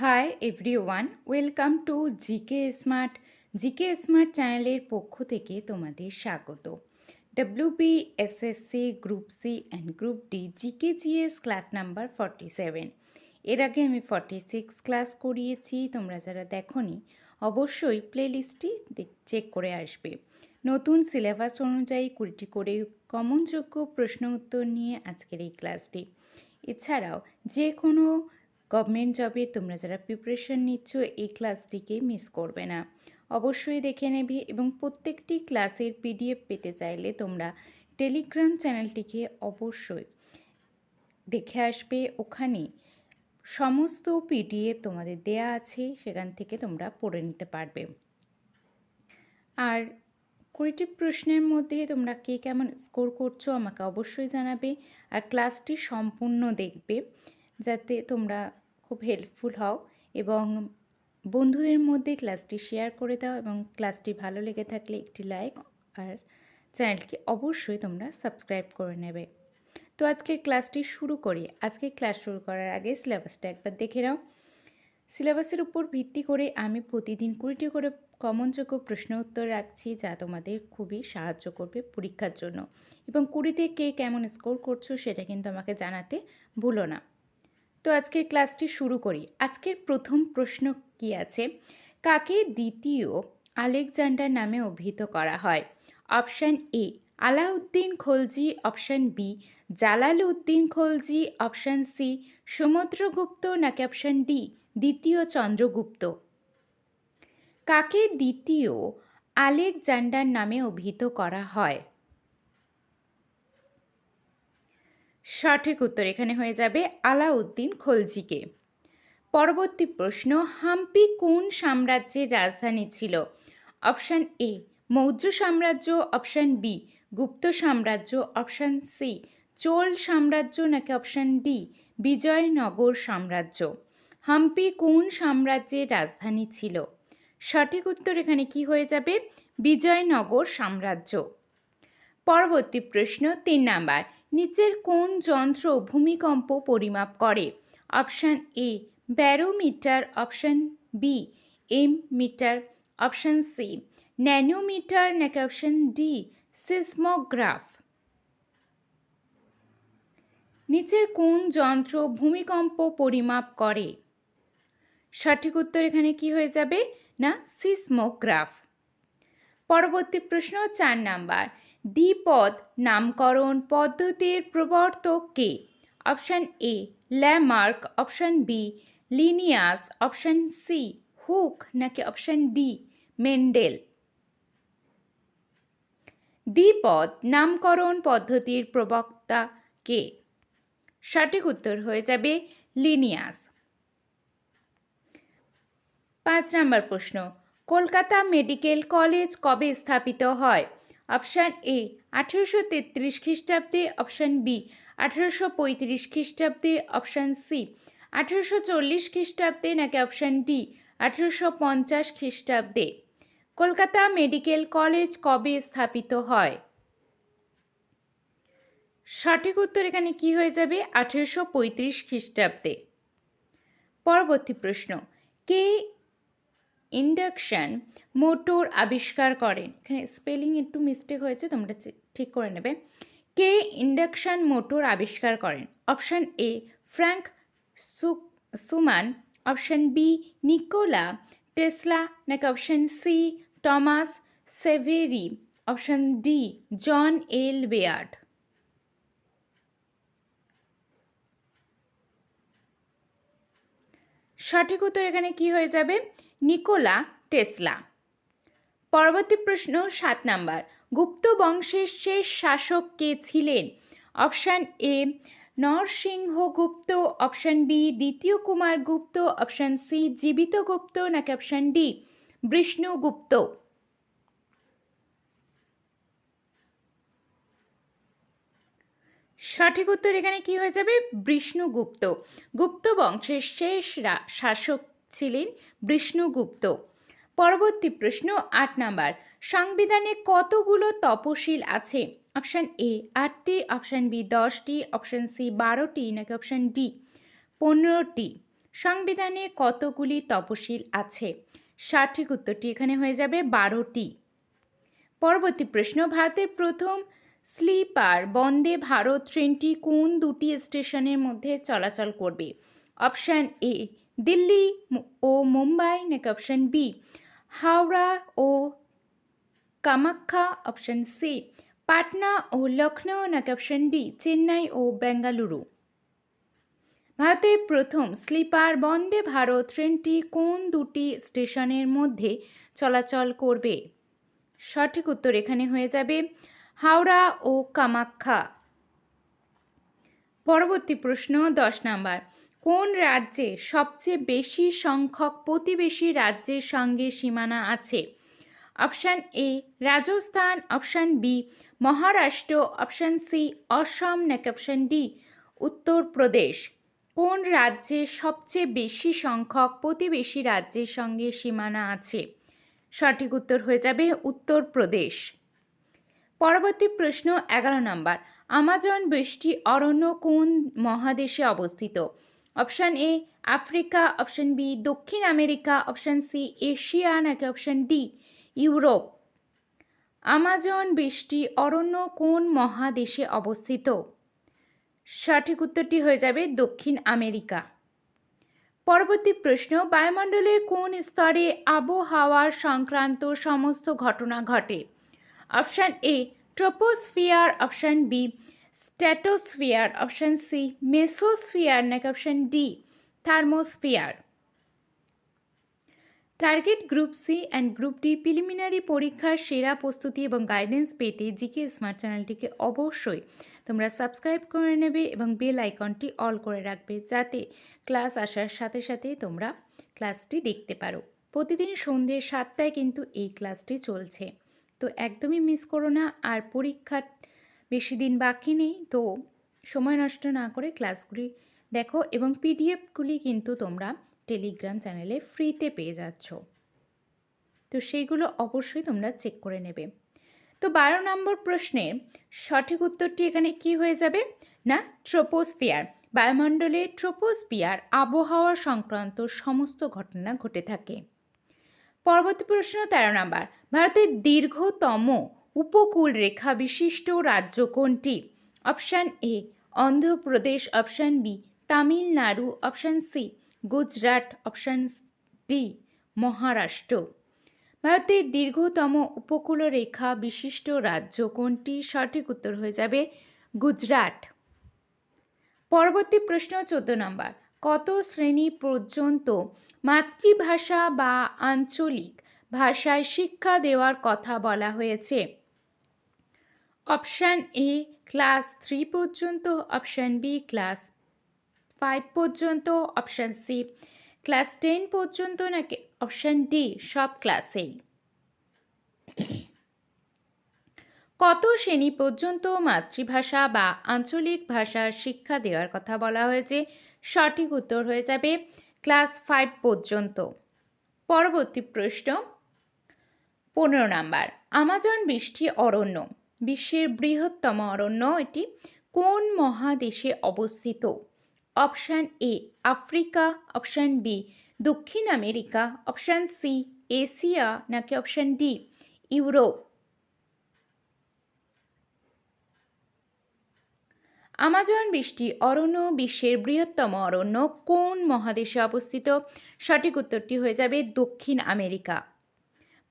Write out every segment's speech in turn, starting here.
High everyone, welcome to GK smart চ্যানেলের পক্ষ থেকে তোমাদের স্বাগত। WBSSC group C and group D GKGS class number 47। এর আগে আমি 46 ক্লাস করিয়েছি। তোমরা যারা দেখোনি অবশ্যই প্লেলিস্টটি চেক করে আসবে। নতুন সিলেবাস অনুযায়ী 20টি করে কমনযোগ্য প্রশ্ন উত্তর নিয়ে আজকের এই ক্লাসটি। এছাড়াও যে কোনো গভর্নমেন্ট জবে তোমরা যারা প্রিপারেশন নিচ্ছ এই ক্লাসটিকে মিস করবে না, অবশ্যই দেখে নেবে। এবং প্রত্যেকটি ক্লাসের PDF পেতে চাইলে তোমরা টেলিগ্রাম চ্যানেলটিকে অবশ্যই দেখে আসবে। ওখানে সমস্ত PDF তোমাদের দেয়া আছে, সেখান থেকে তোমরা পড়ে নিতে পারবে। আর 20টি প্রশ্নের মধ্যে তোমরা কে কেমন স্কোর করছো আমাকে অবশ্যই জানাবে। আর ক্লাসটি সম্পূর্ণ দেখবে যাতে তোমরা খুব হেল্পফুল হও, এবং বন্ধুদের মধ্যে ক্লাসটি শেয়ার করে দাও। এবং ক্লাসটি ভালো লেগে থাকলে একটি লাইক আর চ্যানেলকে অবশ্যই তোমরা সাবস্ক্রাইব করে নেবে। তো আজকের ক্লাসটি শুরু করি। আজকে ক্লাস শুরু করার আগে সিলেবাসটা একবার দেখে নাও। সিলেবাসের উপর ভিত্তি করে আমি প্রতিদিন 20টি করে কমনযোগ্য প্রশ্ন উত্তর রাখছি, যা তোমাদের খুবই সাহায্য করবে পরীক্ষার জন্য। এবং 20তে কে কেমন স্কোর করছো সেটা কিন্তু আমাকে জানাতে ভুলো না। তো আজকের ক্লাসটি শুরু করি। আজকের প্রথম প্রশ্ন কি আছে? কাকে দ্বিতীয় আলেকজান্ডার নামে অভিহিত করা হয়? Option A Alauddin Khalji, option B Jalaluddin Khalji, option C Samudragupta, নাকি অপশান ডি দ্বিতীয় চন্দ্রগুপ্ত? কাকে দ্বিতীয় আলেকজান্ডার নামে অভিহিত করা হয়? সঠিক উত্তর এখানে হয়ে যাবে আলাউদ্দিন খলজিকে। পরবর্তী প্রশ্ন, হাম্পি কোন সাম্রাজ্যের রাজধানী ছিল? অপশান এ মৌর্য সাম্রাজ্য, অপশান বি গুপ্ত সাম্রাজ্য, অপশান সি চোল সাম্রাজ্য, নাকি অপশান ডি বিজয়নগর সাম্রাজ্য? হাম্পি কোন সাম্রাজ্যের রাজধানী ছিল? সঠিক উত্তর এখানে কি হয়ে যাবে? বিজয়নগর সাম্রাজ্য। পরবর্তী প্রশ্ন 3 নাম্বার, নিচের কোন যন্ত্র ভূমিকম্প পরিমাপ করে? Option A barometer, option B metre, option C nanometre, নাকি অপশান ডি সিসমোগ্রাফ? নিচের কোন যন্ত্র ভূমিকম্প পরিমাপ করে? সঠিক উত্তর এখানে কি হয়ে যাবে? না সিসমোগ্রাফ। পরবর্তী প্রশ্ন 4 নাম্বার, দ্বিপদ নামকরণ পদ্ধতির প্রবর্তক কে? Option A Lamarck, option B Linnaeus, option C Hooke, নাকি অপশান ডি মেন্ডেল? দ্বিপদ নামকরণ পদ্ধতির প্রবক্তা কে? সঠিক উত্তর হয়ে যাবে লিনিয়াস। 5 নম্বর প্রশ্ন, কলকাতা মেডিকেল কলেজ কবে স্থাপিত হয়? অপশান এ 1833 খ্রিস্টাব্দে, অপশান বি 1835 খ্রিস্টাব্দে, অপশান সি 1840 খ্রিস্টাব্দে, নাকি অপশান ডি 1850 খ্রিস্টাব্দে? কলকাতা মেডিকেল কলেজ কবে স্থাপিত হয়? সঠিক উত্তর এখানে কি হয়ে যাবে? 1835 খ্রিস্টাব্দে। পরবর্তী প্রশ্ন, কে ইন্ডাকশন মোটর আবিষ্কার করেন? এখানে স্পেলিং একটু মিস্টেক হয়েছে, তোমরা ঠিক করে নেবে। কে ইন্ডাকশন মোটর আবিষ্কার করেন? Option A Frank Shuman, option B Nikola Tesla, নাকি option C Thomas Savery, option D John L Baird? সঠিক উত্তর এখানে কি হয়ে যাবে? Nikola Tesla. পরবর্তী প্রশ্ন 7 নাম্বার, গুপ্ত বংশের শেষ শাসক কে ছিলেন? অপশান এ নরসিংহগুপ্ত, অপশান বি দ্বিতীয় কুমার গুপ্ত, অপশান সি জীবিত গুপ্ত, নাকি অপশান ডি বিষ্ণুগুপ্ত? সঠিক উত্তর এখানে কি হয়ে যাবে? বিষ্ণুগুপ্ত। গুপ্ত বংশের শেষ শাসক ছিলেন বিষ্ণুগুপ্ত। পরবর্তী প্রশ্ন 8 নাম্বার, সংবিধানে কতগুলো তপশিল আছে? অপশান এ 8টি, অপশান বি 10টি, অপশান সি 12টি, নাকি অপশান ডি 15টি? সংবিধানে কতগুলি তফসিল আছে? সঠিক উত্তরটি এখানে হয়ে যাবে 12টি। পরবর্তী প্রশ্ন, ভারতের প্রথম স্লিপার বন্দে ভারত ট্রেনটি কোন দুটি স্টেশনের মধ্যে চলাচল করবে? অপশান এ দিল্লি ও মুম্বাই, নাকি অপশান বি হাওড়া ও কামাখ্যা, অপশান সি পাটনা ও লখনৌ, নাকি অপশান ডি চেন্নাই ও বেঙ্গালুরু? ভারতের প্রথম স্লিপার বন্দে ভারত ট্রেনটি কোন দুটি স্টেশনের মধ্যে চলাচল করবে? সঠিক উত্তর এখানে হয়ে যাবে হাওড়া ও কামাখ্যা। পরবর্তী প্রশ্ন 10 নম্বর, কোন রাজ্যে সবচেয়ে বেশি সংখ্যক প্রতিবেশী রাজ্যের সঙ্গে সীমানা আছে? Option A Rajasthan, option B Maharashtra, option C Assam, নাকি অপশান ডি উত্তরপ্রদেশ? কোন রাজ্যে সবচেয়ে বেশি সংখ্যক প্রতিবেশী রাজ্যের সঙ্গে সীমানা আছে? সঠিক উত্তর হয়ে যাবে উত্তরপ্রদেশ। পরবর্তী প্রশ্ন 11 নম্বর, আমাজন বৃষ্টি অরণ্য কোন মহাদেশে অবস্থিত? Option A Africa, option B দক্ষিণ আমেরিকা, অপশান সি এশিয়া, নাকি অপশান ডি ইউরোপ? আমাজন বৃষ্টি অরণ্য কোন মহাদেশে অবস্থিত? সঠিক উত্তরটি হয়ে যাবে দক্ষিণ আমেরিকা। পরবর্তী প্রশ্ন, বায়ুমণ্ডলের কোন স্তরে আবহাওয়ার সংক্রান্ত সমস্ত ঘটনা ঘটে? Option A troposphere, option B stratosphere, option C mesosphere, নাকি option D thermosphere? Target group C and group D preliminary পরীক্ষার সেরা প্রস্তুতি এবং গাইডেন্স পেতে জিকে স্মার্ট চ্যানেলটিকে অবশ্যই তোমরা সাবস্ক্রাইব করে নেবে এবং বেল আইকনটি অল করে রাখবে, যাতে ক্লাস আসার সাথে সাথে তোমরা ক্লাসটি দেখতে পারো। প্রতিদিন সন্ধ্যে 7টায় কিন্তু এই ক্লাসটি চলছে, তো একদমই মিস করো না। আর পরীক্ষার বেশি দিন বাকি নেই, তো সময় নষ্ট না করে ক্লাসগুলি দেখো এবং পিডিএফগুলি কিন্তু তোমরা টেলিগ্রাম চ্যানেলে ফ্রিতে পেয়ে যাচ্ছ, তো সেইগুলো অবশ্যই তোমরা চেক করে নেবে। তো 12 নম্বর প্রশ্নের সঠিক উত্তরটি এখানে কি হয়ে যাবে না ট্রোপোস্ফিয়ার। বায়ুমণ্ডলে ট্রোপোস্ফিয়ার আবহাওয়া সংক্রান্ত সমস্ত ঘটনা ঘটে থাকে। পরবর্তী প্রশ্ন 13 নম্বর, ভারতের দীর্ঘতম উপকূল রেখা বিশিষ্ট রাজ্য কোনটি? Option A Andhra Pradesh, option B Tamil Nadu, option C Gujarat, option D Maharashtra? ভারতের দীর্ঘতম উপকূলরেখা বিশিষ্ট রাজ্য কোনটি? সঠিক উত্তর হয়ে যাবে গুজরাট। পরবর্তী প্রশ্ন 14 নম্বর, কত শ্রেণী পর্যন্ত মাতৃভাষা বা আঞ্চলিক ভাষায় শিক্ষা দেওয়ার কথা বলা হয়েছে? অপশান এ ক্লাস 3 পর্যন্ত, অপশান বি ক্লাস 5 পর্যন্ত, অপশান সি ক্লাস 10 পর্যন্ত, নাকি অপশান ডি সব ক্লাসেই? কত শ্রেণী পর্যন্ত মাতৃভাষা বা আঞ্চলিক ভাষার শিক্ষা দেওয়ার কথা বলা হয়েছে? সঠিক উত্তর হয়ে যাবে ক্লাস 5 পর্যন্ত। পরবর্তী প্রশ্ন 15 নম্বর, আমাজন বৃষ্টি অরণ্য বিশ্বের বৃহত্তম অরণ্য, এটি কোন মহাদেশে অবস্থিত? Option A Africa, option B দক্ষিণ আমেরিকা, অপশান সি এশিয়া, নাকি অপশান ডি ইউরোপ? আমাজন বৃষ্টি অরণ্য বিশ্বের বৃহত্তম অরণ্য কোন মহাদেশে অবস্থিত? সঠিক উত্তরটি হয়ে যাবে দক্ষিণ আমেরিকা।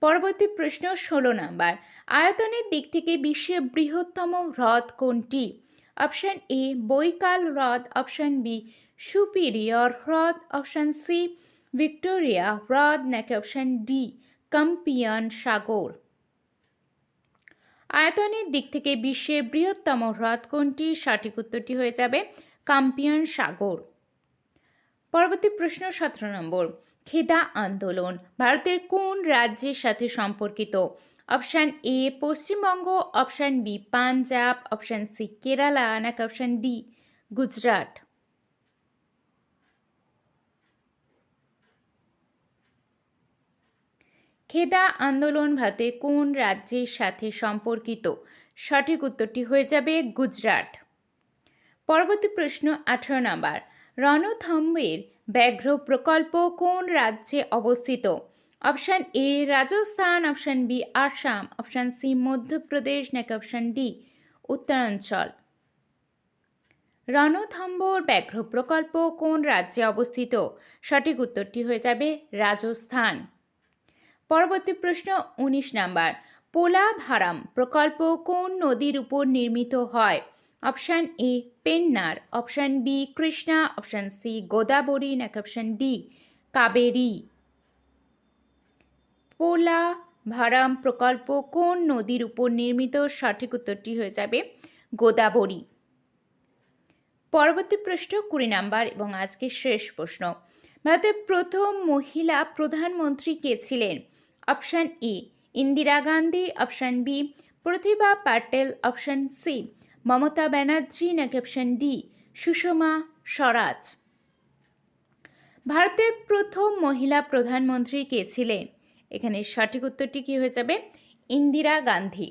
পরবর্তী প্রশ্ন 16 নম্বর, আয়তনের দিক থেকে বিশ্বের বৃহত্তম হ্রদ কোনটি? অপশান এ বৈকাল হ্রদ, অপশান বি সুপিরিয়র হ্রদ, অপশান সি ভিক্টোরিয়া হ্রদ, নাকি অপশান ডি কাম্পিয়ান সাগর? আয়তনের দিক থেকে বিশ্বের বৃহত্তম হ্রদ কোনটি? সঠিক উত্তরটি হয়ে যাবে কাম্পিয়ান সাগর। পরবর্তী প্রশ্ন 17 নম্বর, খেদা আন্দোলন ভারতের কোন রাজ্যের সাথে সম্পর্কিত? Option A Paschimbanga, option B Punjab, option C Kerala, নাকি অপশান ডি গুজরাট? খেদা আন্দোলন ভারতের কোন রাজ্যের সাথে সম্পর্কিত? সঠিক উত্তরটি হয়ে যাবে গুজরাট। পরবর্তী প্রশ্ন 18 নম্বর, রণথম্বের ব্যাঘ্র প্রকল্প কোন রাজ্যে অবস্থিত? Option A Rajasthan, option B Assam, option C Madhya Pradesh নাকি অপশান ডি উত্তরাঞ্চল। রণথম্বর ব্যাঘ্র প্রকল্প কোন রাজ্যে অবস্থিত? সঠিক উত্তরটি হয়ে যাবে রাজস্থান। পরবর্তী প্রশ্ন 19 নাম্বার। পোলাভারাম প্রকল্প কোন নদীর উপর নির্মিত হয়? Option A Pennar, option B Krishna, option C Godavari নাকি অপশান ডি কাবেরী। পোলাভারাম প্রকল্প কোন নদীর উপর নির্মিত? সঠিক উত্তরটি হয়ে যাবে গোদাবরী। পরবর্তী প্রশ্ন 20 নাম্বার এবং আজকের শেষ প্রশ্ন। ভারতের প্রথম মহিলা প্রধানমন্ত্রী কে ছিলেন? Option A Indira Gandhi, option B Pratibha Patel, option C Mamata Banerjee নাকি অপশান ডি সুষমা স্বরাজ। ভারতের প্রথম মহিলা প্রধানমন্ত্রী কে ছিলেন? এখানে সঠিক উত্তরটি কি হয়ে যাবে ইন্দিরা গান্ধী।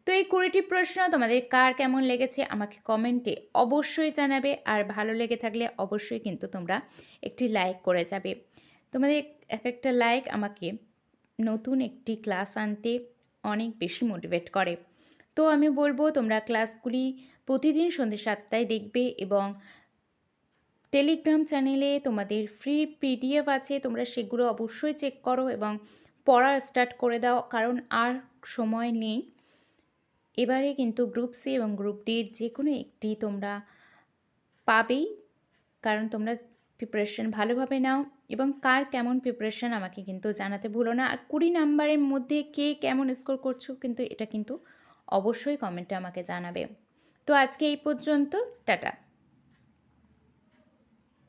তো এই 20টি প্রশ্ন তোমাদের কার কেমন লেগেছে আমাকে কমেন্টে অবশ্যই জানাবে, আর ভালো লেগে থাকলে অবশ্যই কিন্তু তোমরা একটি লাইক করে যাবে। তোমাদের এক একটা লাইক আমাকে নতুন একটি ক্লাস আনতে অনেক বেশি মোটিভেট করে। তো আমি বলবো তোমরা ক্লাসগুলি প্রতিদিন সন্ধ্যে 7টায় দেখবে এবং টেলিগ্রাম চ্যানেলে তোমাদের ফ্রি পিডিএফ আছে, তোমরা সেগুলো অবশ্যই চেক করো এবং পড়া স্টার্ট করে দাও, কারণ আর সময় নেই। এবারে কিন্তু গ্রুপ সি এবং গ্রুপ ডির যে কোনো একটি তোমরা পাবেই, কারণ তোমরা প্রিপারেশন ভালোভাবে নাও এবং কার কেমন প্রিপারেশন আমাকে কিন্তু জানাতে ভুলো না। আর 20 নাম্বারের মধ্যে কে কেমন স্কোর করছো কিন্তু এটা কিন্তু অবশ্যই কমেন্টে আমাকে জানাবে। তো আজকে এই পর্যন্ত, টাটা।